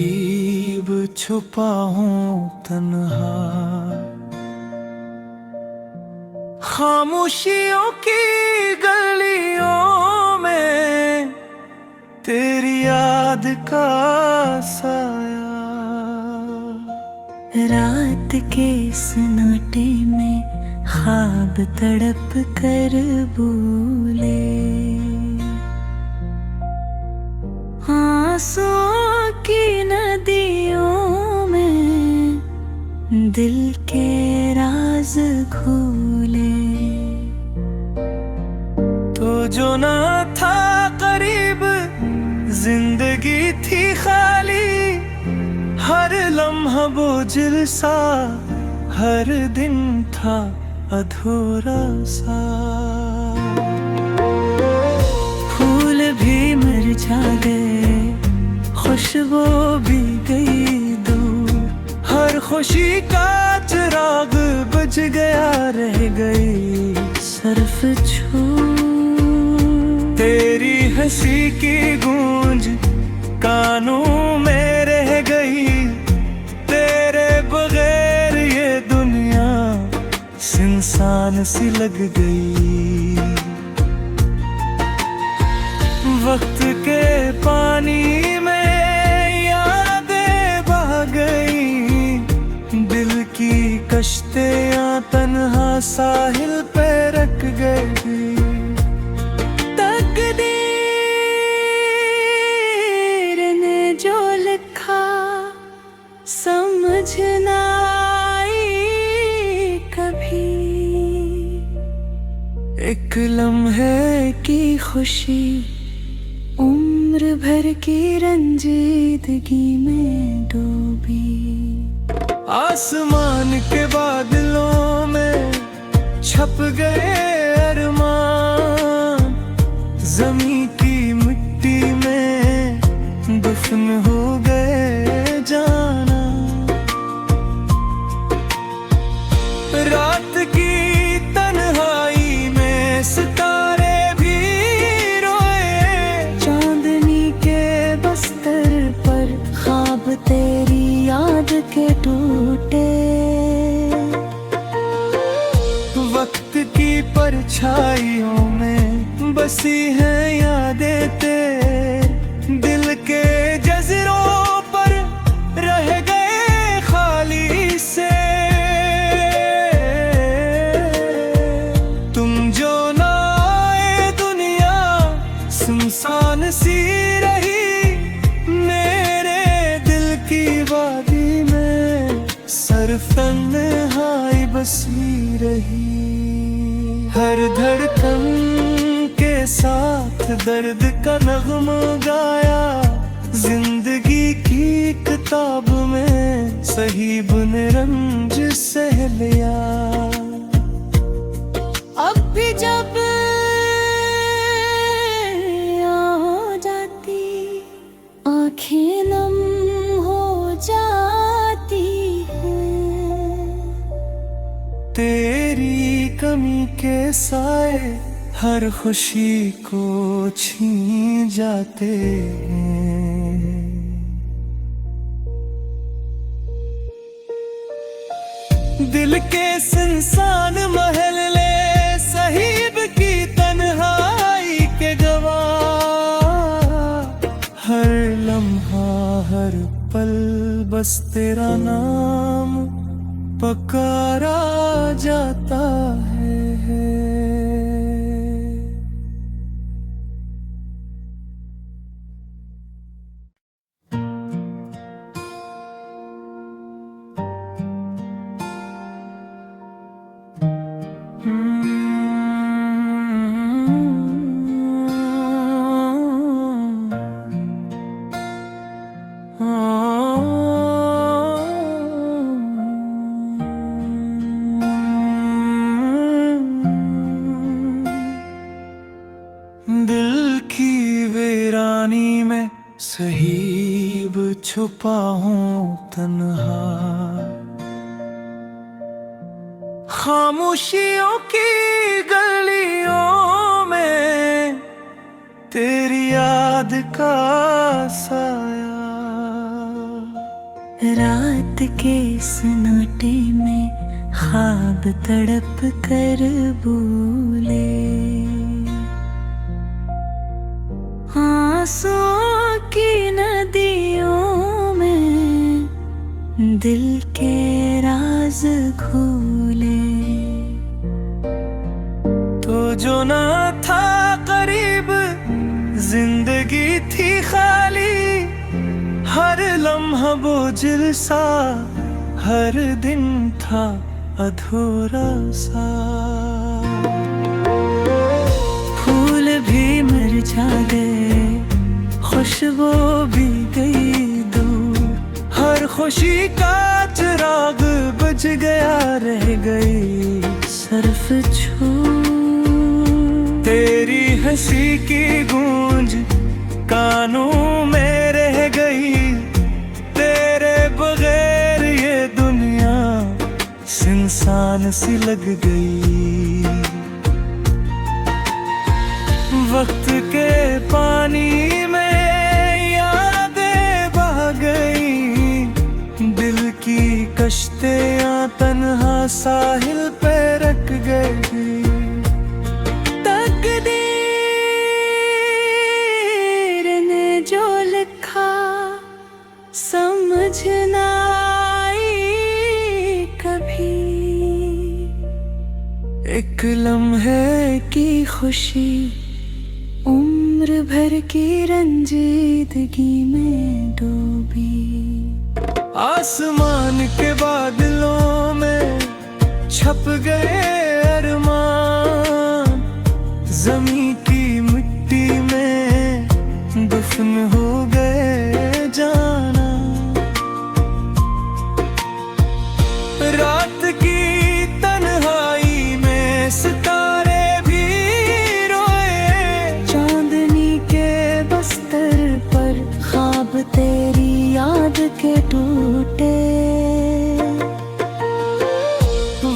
सहीब छुपा हूँ तन्हा, खामोशियों की गलियों में तेरी याद का साया। रात के सन्नाटे में ख्वाब तड़प कर बोले, आंसुओं की नदियों में दिल के राज खोले। तो जो ना था करीब जिंदगी थी खाली, हर लम्हा बोझिल सा, हर दिन था अधूरा सा। फूल भी मुरझा गए, खुशबू भी गई दूर, हर खुशी का चिराग बुझ गया, रह गई सर्फ छू। तेरी हंसी की गूंज कानों में रह गई, तेरे बगैर ये दुनिया सुनसान सी लग गई। वक्त के पानी में यादें बह गई, दिल की कश्तियां तन्हा साहिल पे रख गई। समझ ना आई कभी, एक लम्हे की खुशी उम्र भर की रंजीदगी में डूबी। आसमान के बादलों में छप गए अरमान, जमीन की मिट्टी में दफन हो गए जाना। रात की तन्हाई में सितारे भी रोए, चांदनी के बस्तर पर ख्वाब तेरी याद के टूटे। वक्त की परछाइयों में बसी हैं यादें तेरे, दिल के जज़ीरों पर रह गए खाली से। तुम जो ना आए दुनिया सुनसान सी रही, मेरे दिल की वादी में सिर्फ तन्हाई बसी रही। हर धड़कन के साथ दर्द का नग़्मा गाया, जिंदगी की किताब में सहीब ने रंज सह लिया। अब भी जब आ जाती आँखें नम हो जाती हैं, तेरी कमी के साए हर खुशी को छीन जाते हैं। दिल के सुनसान महल्ले सहीब की तन्हाई के गवाह, हर लम्हा हर पल बस तेरा नाम पुकारा जाता है। दिल की वीरानी में सहीब छुपा हूँ तन्हा, खामोशियों की गलियों में तेरी याद का साया। रात के सन्नाटे में ख्वाब तड़प कर बोले, आंसुओं की नदियों में दिल के राज खोले। तो जो ना था करीब, जिंदगी थी खाली, हर लम्हा बोझिल सा, हर दिन था अधूरा सा। फूल भी मुरझाए, खुशबू भी गई दूर, हर खुशी का चिराग बुझ गया, रह गई सर्फ छू। तेरी हंसी की गूंज कानों में रह गई, तेरे बगैर ये दुनिया सुनसान सी लग गई। वक्त के पानी में यादें बह गई, दिल की कश्तियां तन्हा साहिल पे रख गई। समझ ना आई कभी, एक लम्हे की खुशी उम्र भर की रंजीदगी में डूबी। आसमान के बादलों में छप गए अरमान, जमीन की मिट्टी में दफन हो गए जाना। रात की तन्हाई में सितारे भी रोए, चांदनी के बस्तर पर ख्वाब तेरी याद के टूटे।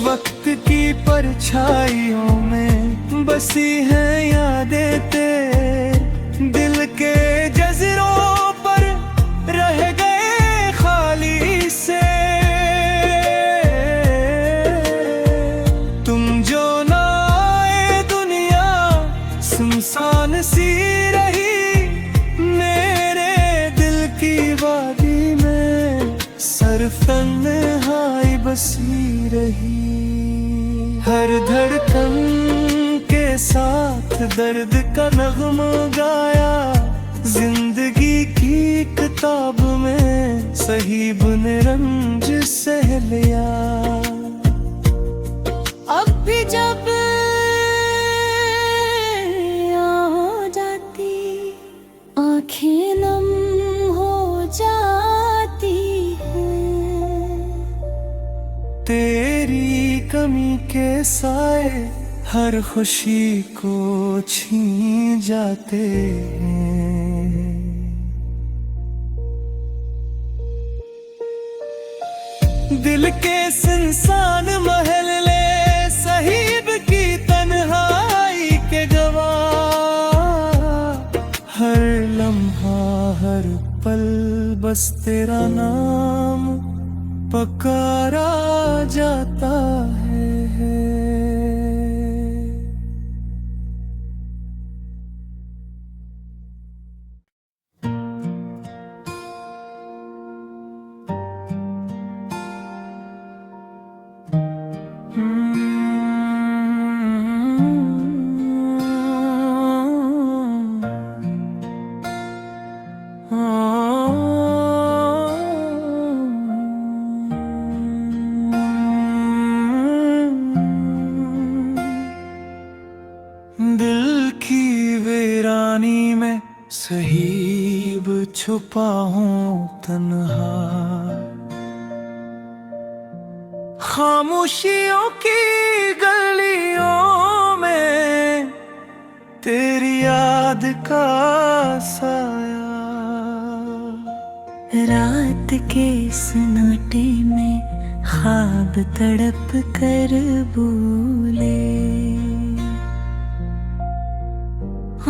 वक्त की परछाइयों में बसी हैं यादें तेरे, दिल के जज़ीरों पर रह गए खाली से। तुम जो ना आए दुनिया सुनसान सी रही, मेरे दिल की वादी में सिर्फ तन्हाई बसी रही। हर धड़कन के साथ दर्द का नग़्मा गाया, जिंदगी की किताब में सहीब ने रंज सह लिया। अब भी जब हो जाती, आँखें नम हो जाती हैं, तेरी कमी के साए हर खुशी को छीन जाते हैं। दिल के सुनसान महल सहीब की तन्हाई के गवाह, हर लम्हा हर पल बस तेरा नाम पुकारा जाता है। दिल की वीरानी में सहीब छुपा हूँ तन्हा, खामोशियों की गलियों में तेरी याद का साया। रात के सन्नाटे में ख्वाब तड़प कर बोले,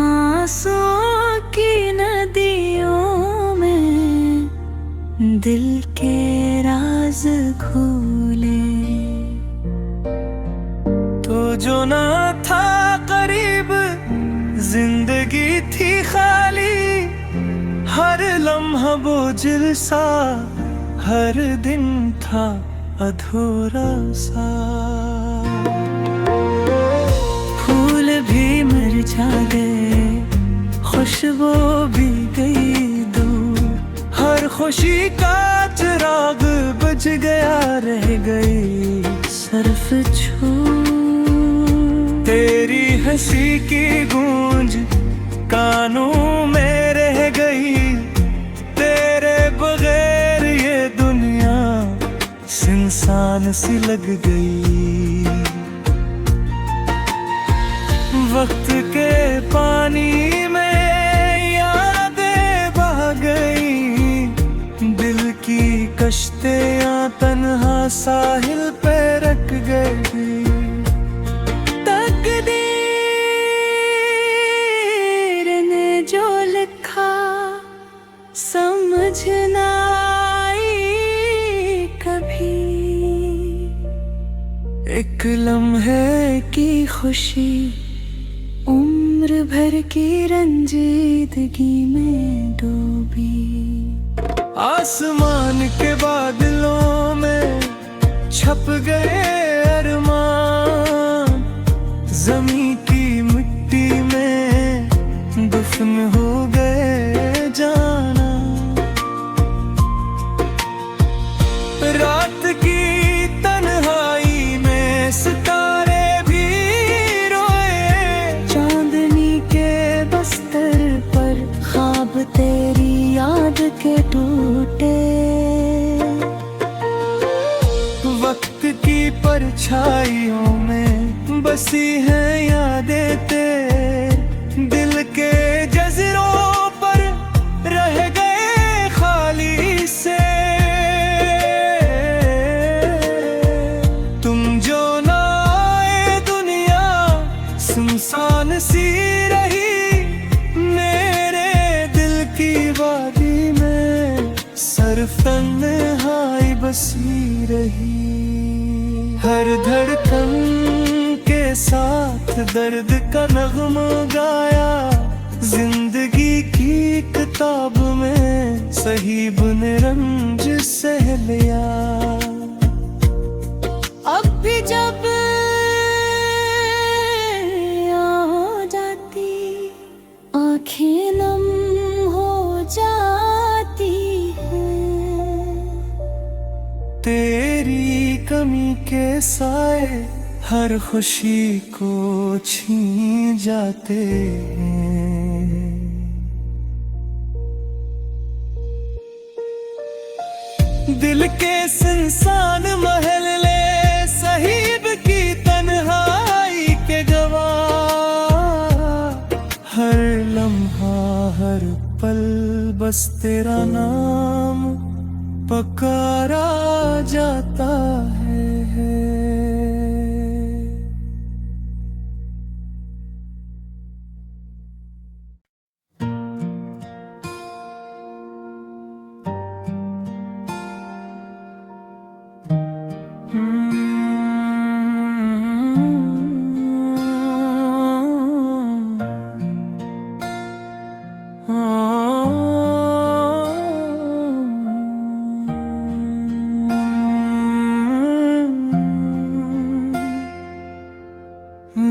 आंसुओं की नदियों में दिल के राज खोले। तो जो ना था करीब जिंदगी थी खाली, हर लम्हा बोझिल सा, हर दिन था अधूरा सा। फूल भी मुरझा गए, खुशबू भी गई दूर, हर खुशी का चिराग बुझ गया, रह गई सर्फ छू। तेरी हंसी की गूंज कानों में रह गई, तेरे बगैर ये दुनिया सुनसान सी लग गई। वक्त के पानी में यादें बह गई, दिल की कश्तियां तन्हा साहिल पे रख गई। तकदीर ने जो लिखा समझ ना आई कभी, एक लम्हे की खुशी उम्र भर की रंजीदगी में डूबी। आसमान के बादलों में छप गए अरमान, ज़मीं की मिट्टी में दफन हो गए जाना। रात की तन्हाई में सितारे भी रोए, चांदनी के बस्तर पर ख्वाब तेरी याद के टूटे। वक्त की परछाइयों में बसी है यादें तेरे, दिल के जज़रों पर रह गए खाली से। तुम जो ना आए दुनिया सुनसान सी रही, मेरे दिल की वादी में सिर्फ तन्हाई बसी रही। हर धड़कन के साथ दर्द का नग़्मा गाया, जिंदगी की किताब में सहीब ने रंज सह लिया। अब भी जब हो जाती आँखें नम हो जाती हैं, तेरी कमी के साए हर खुशी को छीन जाते हैं। दिल के सुनसान महल ले सहीब की तन्हाई के गवाह, हर लम्हा हर पल बस तेरा नाम पुकारा जाता है।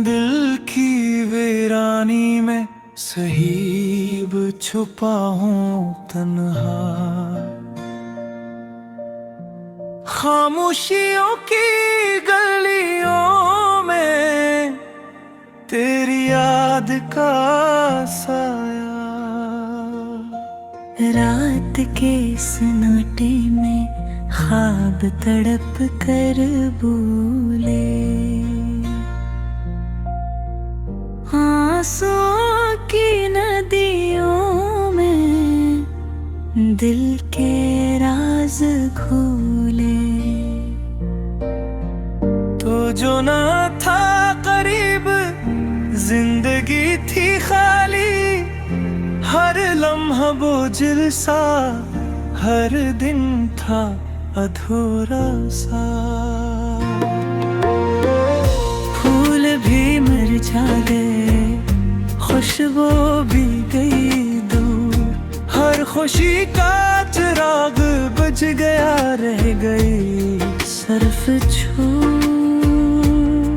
दिल की वीरानी में सहीब छुपा हूँ तन्हा, खामोशियों की गलियों में तेरी याद का साया। रात के सन्नाटे में ख्वाब तड़प कर बोले। आंसुओं की नदियों में दिल के राज खोले। तो जो ना था करीब जिंदगी थी खाली, हर लम्हा बोझिल सा, हर दिन था अधूरा सा। फूल भी मुरझा गए, खुशबू भी गई दूर, हर खुशी का चिराग बुझ गया, रह गई सर्फ छू।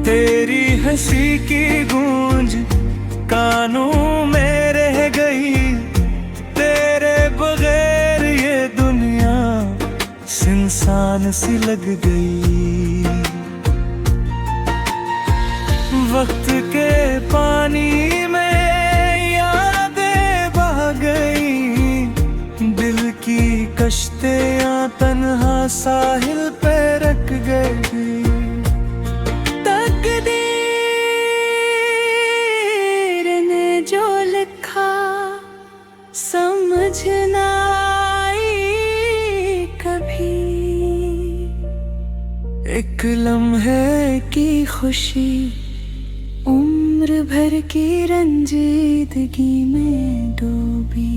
तेरी हंसी की गूंज कानों में रह गई, तेरे बगैर ये दुनिया सुनसान सी लग गई। वक्त के पानी में यादें बह गई, दिल की कश्तियां तन्हा साहिल पे रख गई। समझ ना आई कभी, एक लम्हे की खुशी उम्र भर की रंजीदगी में डूबी।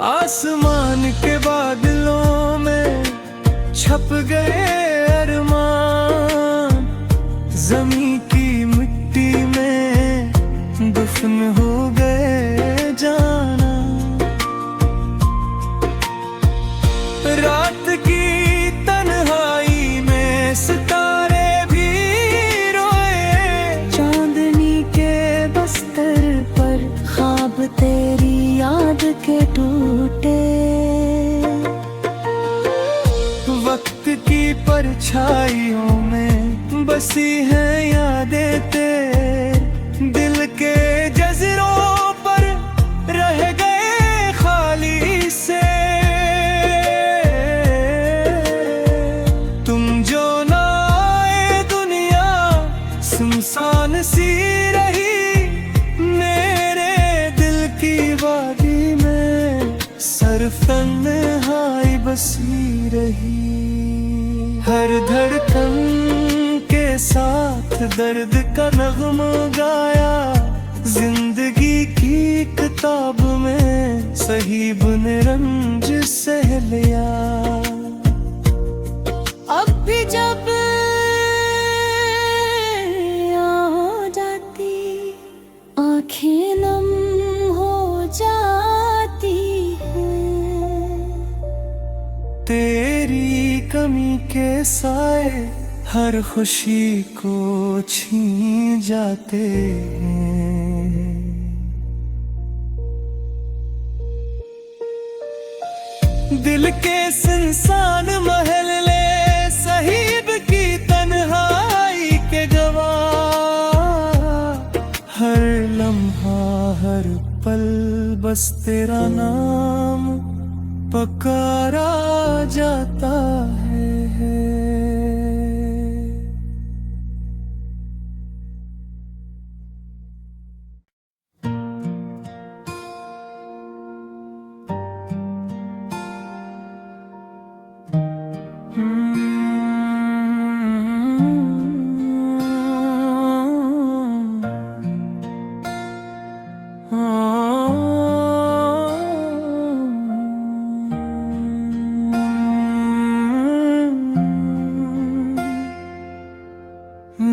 आसमान के बादलों में छप गए अरमान, ज़मीं की मिट्टी में दफन हो गए जाना। रात की तन्हाई में सितारे भी रोए, चांदनी के बस्तर पर ख्वाब तेरी याद के टूटे। वक्त की परछाइयों में बसी हैं यादें तेरे, दिल के जज़रों पर रह गए खाली से। तुम जो ना आए दुनिया सुनसान सी रही, मेरे दिल की वादी में सिर्फ तन्हाई बसी रही। हर धड़कन के साथ दर्द का नग़्मा गाया, जिंदगी की किताब में सहीब ने रंज सह लिया। अब भी जब हो जाती आँखें नम हो जाती हैं, तेरी कमी के साए हर खुशी को छीन जाते हैं। दिल के सुनसान महल ले सहीब की तन्हाई के गवाह, हर लम्हा हर पल बस तेरा नाम पुकारा जाता है।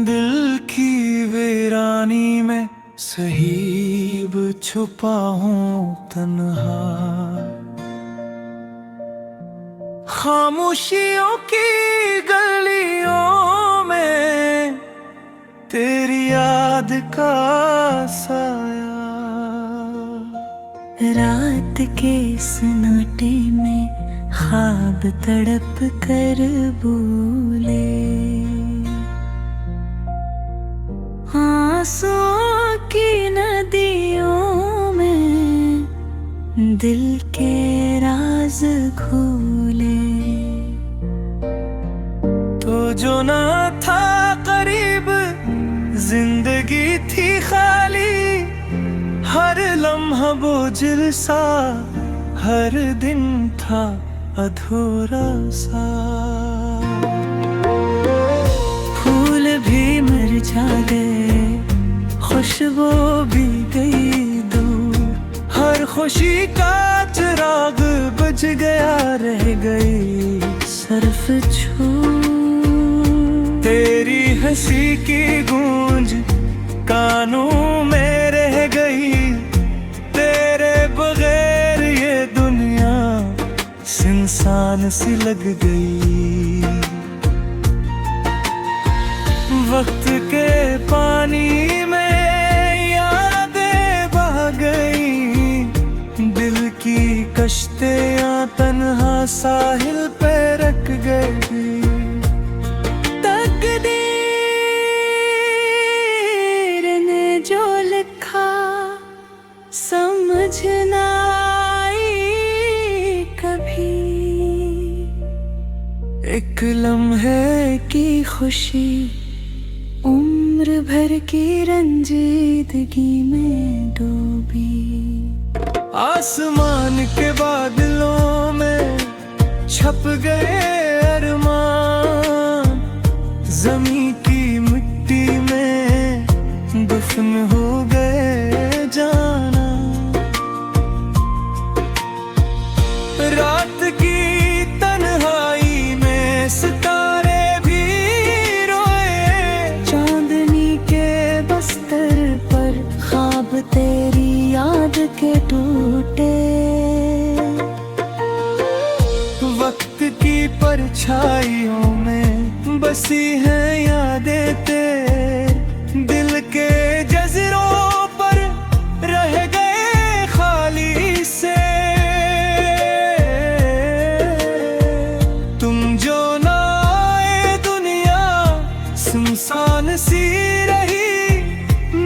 दिल की वीरानी में सहीब छुपा हूँ तन्हा, खामोशियों की गलियों में तेरी याद का साया। रात के सन्नाटे में ख्वाब तड़प कर बोले, आंसुओं की नदियों में दिल के राज खोले। तो जो ना था करीब जिंदगी थी खाली, हर लम्हा बोझिल सा, हर दिन था अधूरा सा। फूल भी मुरझा गए, खुशबू भी गई दूर, हर खुशी का चिराग बुझ गया, रह गई सर्फ छू तेरी हंसी की गूंज कानों में रह गई। तेरे बगैर ये दुनिया सुनसान सी लग गई। वक्त के पानी में यादें बह गई, दिल की कश्तियां तन्हा साहिल पे रख गई। समझ ना आई कभी, एक लम्हे की खुशी उम्र भर की रंजीदगी में डूबी। आसमान के बादलों में छप गए अरमान, जमीन की मिट्टी में दफन हो गए जाना। रात की तन्हाई में सितारे भी रोए, चांदनी के बस्तर पर ख्वाब तेरी याद के टूटे। वक्त की परछाइयों में बसी हैं यादें तेरे, दिल के जज़ीरों पर रह गए खाली से। तुम जो ना आए दुनिया सुनसान सी रही,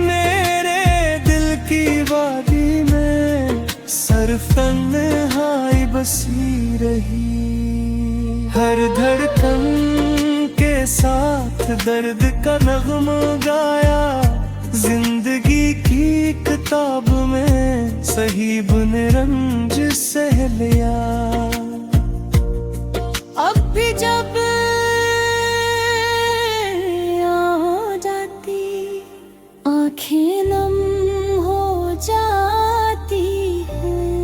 मेरे दिल की वादी में सिर्फ तन्हाई बसी रही। हर धड़कन के साथ दर्द का नग़्मा गाया, जिंदगी की किताब में साहिब ने रंज सह लिया। अब भी जब आ जाती आँखें नम हो जाती हैं,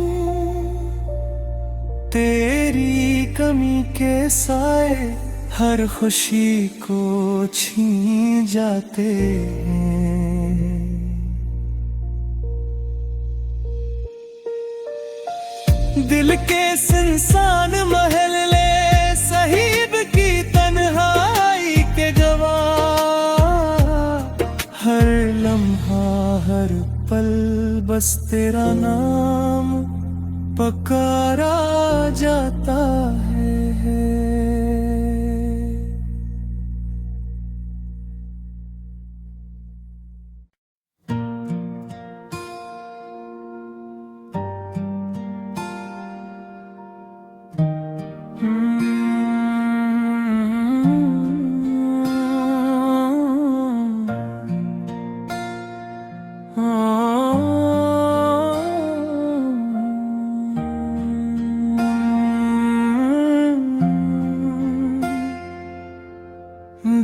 तेरी कमी के साए हर खुशी को छीन जाते हैं। दिल के सुनसान महल साहिब की तन्हाई के गवाह, हर लम्हा हर पल बस तेरा नाम पुकारा जाता है।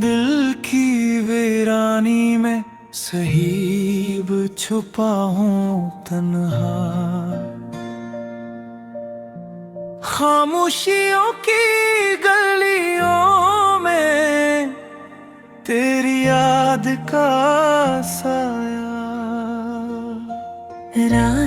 दिल की वीरानी में साहिब छुपा हूँ तन्हा, खामोशियों की गलियों में तेरी याद का साया। रात